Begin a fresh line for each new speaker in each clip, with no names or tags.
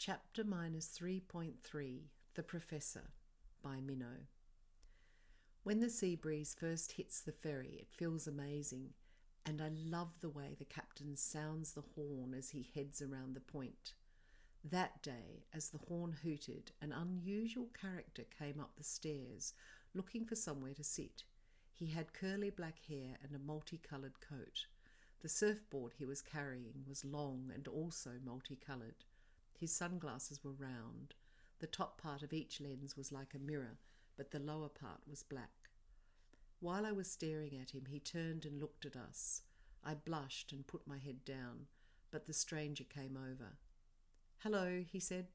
Chapter -3.3 The Professor by Minnow. When the sea breeze first hits the ferry, it feels amazing, and I love the way the captain sounds the horn as he heads around the point. That day, as the horn hooted, an unusual character came up the stairs, looking for somewhere to sit. He had curly black hair and a multicoloured coat. The surfboard he was carrying was long and also multicoloured. His sunglasses were round. The top part of each lens was like a mirror, but the lower part was black. While I was staring at him, he turned and looked at us. I blushed and put my head down, but the stranger came over. "Hello," he said.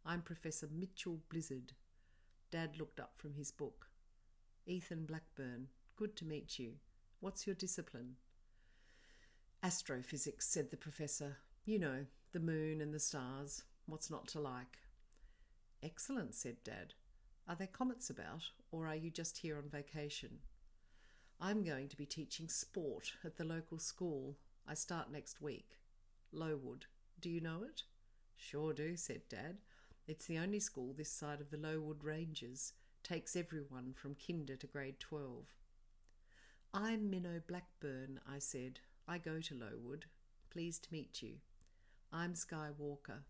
"I'm Professor Mitchell Blizzard." Dad looked up from his book. "Ethan Blackburn, good to meet you. What's your discipline?" "Astrophysics," said the professor. "You know, the moon and the stars. What's not to like?" "Excellent," said Dad. "Are there comets about, or are you just here on vacation?" "I'm going to be teaching sport at the local school. I start next week. Lowood. Do you know it?" "Sure do," said Dad. "It's the only school this side of the Lowood Ranges. Takes everyone from kinder to grade 12. "I'm Minnow Blackburn," I said. "I go to Lowood. Pleased to meet you." "I'm Sky Walker."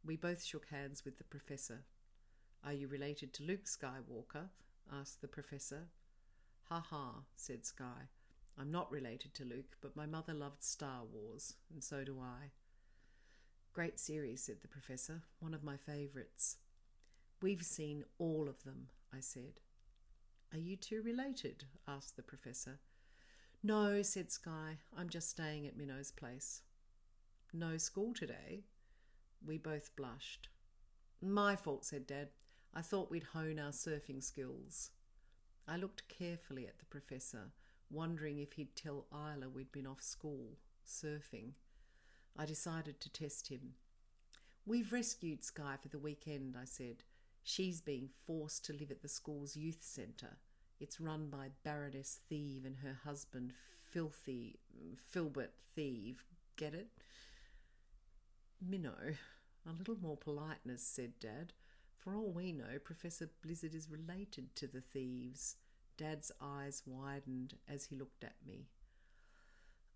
We both shook hands with the professor. "Are you related to Luke Skywalker?" asked the professor. "Ha ha," said Sky. "I'm not related to Luke, but my mother loved Star Wars, and so do I." "Great series," said the professor. "One of my favourites." "We've seen all of them," I said. "Are you two related?" asked the professor. "No," said Sky. "I'm just staying at Minnow's place." "No school today?" We both blushed. "My fault," said Dad. "I thought we'd hone our surfing skills." I looked carefully at the professor, wondering if he'd tell Isla we'd been off school, surfing. I decided to test him. "We've rescued Sky for the weekend," I said. "She's being forced to live at the school's youth centre. It's run by Baroness Thieve and her husband, Filbert Thieve. Get it?" "Minnow, a little more politeness," said Dad. "For all we know, Professor Blizzard is related to the Thieves." Dad's eyes widened as he looked at me.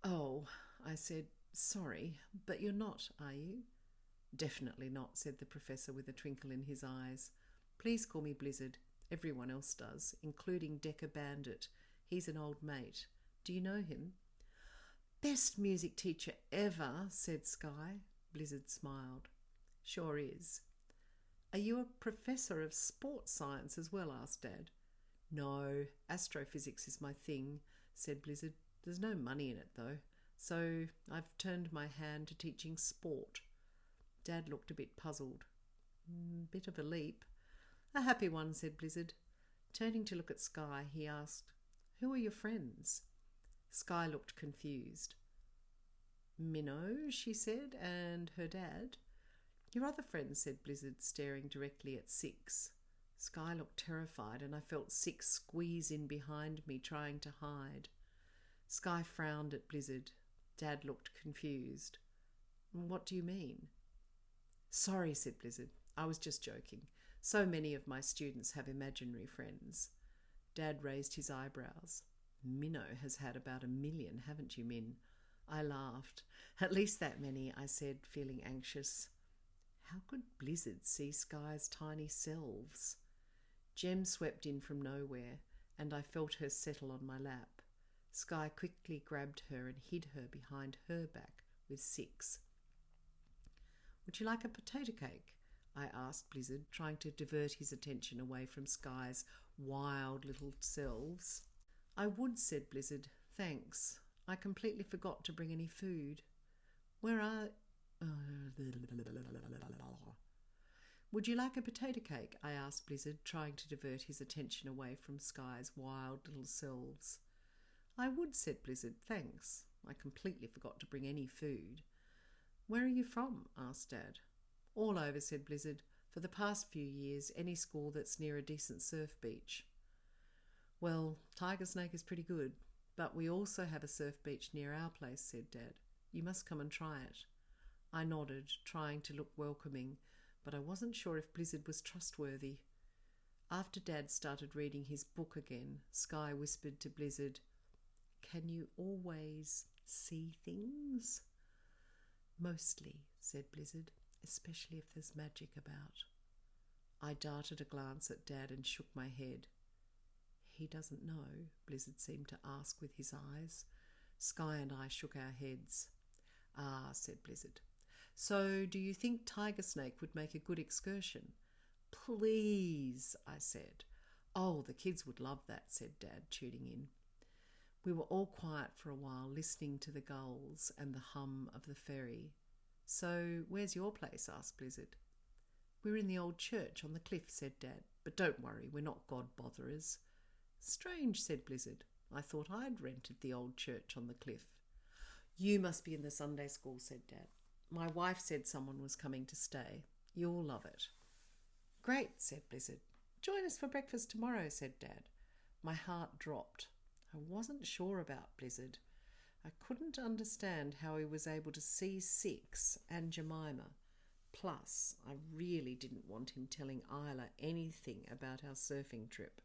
"Oh," I said, "sorry, but you're not, are you?" "Definitely not," said the professor with a twinkle in his eyes. "Please call me Blizzard. Everyone else does, including Decker Bandit. He's an old mate. Do you know him?" "Best music teacher ever," said Sky. Blizzard smiled. "Sure is." "Are you a professor of sports science as well?" asked Dad. "No, astrophysics is my thing," said Blizzard. "There's no money in it, though, so I've turned my hand to teaching sport." Dad looked a bit puzzled. "Bit of a leap." "A happy one," said Blizzard. Turning to look at Sky, he asked, "Who are your friends?" Sky looked confused. "Minnow," she said, "and her dad." "Your other friends," said Blizzard, staring directly at Six. Sky looked terrified, and I felt Six squeeze in behind me, trying to hide. Sky frowned at Blizzard. Dad looked confused. "What do you mean?" "Sorry," said Blizzard. "I was just joking. So many of my students have imaginary friends." Dad raised his eyebrows. "Minnow has had about 1 million, haven't you, Min?" I laughed. "At least that many," I said, feeling anxious. How could Blizzard see Sky's tiny selves? Jem swept in from nowhere, and I felt her settle on my lap. Sky quickly grabbed her and hid her behind her back with Six. "Would you like a potato cake?" I asked Blizzard, trying to divert his attention away from Sky's wild little selves. "I would," said Blizzard. "Thanks. I completely forgot to bring any food. Where are... Would you like a potato cake?" I asked Blizzard, trying to divert his attention away from Sky's wild little selves. "I would," said Blizzard. "Thanks. I completely forgot to bring any food." "Where are you from?" asked Dad. "All over," said Blizzard. "For the past few years, any school that's near a decent surf beach." "Well, Tiger Snake is pretty good, but we also have a surf beach near our place," said Dad. "You must come and try it." I nodded, trying to look welcoming, but I wasn't sure if Blizzard was trustworthy. After Dad started reading his book again, Sky whispered to Blizzard, "Can you always see things?" "Mostly," said Blizzard, "especially if there's magic about." I darted a glance at Dad and shook my head. "He doesn't know?" Blizzard seemed to ask with his eyes. Sky and I shook our heads. "Ah," said Blizzard. "So do you think Tiger Snake would make a good excursion?" "Please," I said. "Oh, the kids would love that," said Dad, tuning in. We were all quiet for a while, listening to the gulls and the hum of the ferry. "So where's your place?" asked Blizzard. "We're in the old church on the cliff," said Dad. "But don't worry, we're not God-botherers." "Strange," said Blizzard. "I thought I'd rented the old church on the cliff." "You must be in the Sunday school," said Dad. "My wife said someone was coming to stay. You'll love it." "Great," said Blizzard. "Join us for breakfast tomorrow," said Dad. My heart dropped. I wasn't sure about Blizzard. I couldn't understand how he was able to see Six and Jemima. Plus, I really didn't want him telling Isla anything about our surfing trip.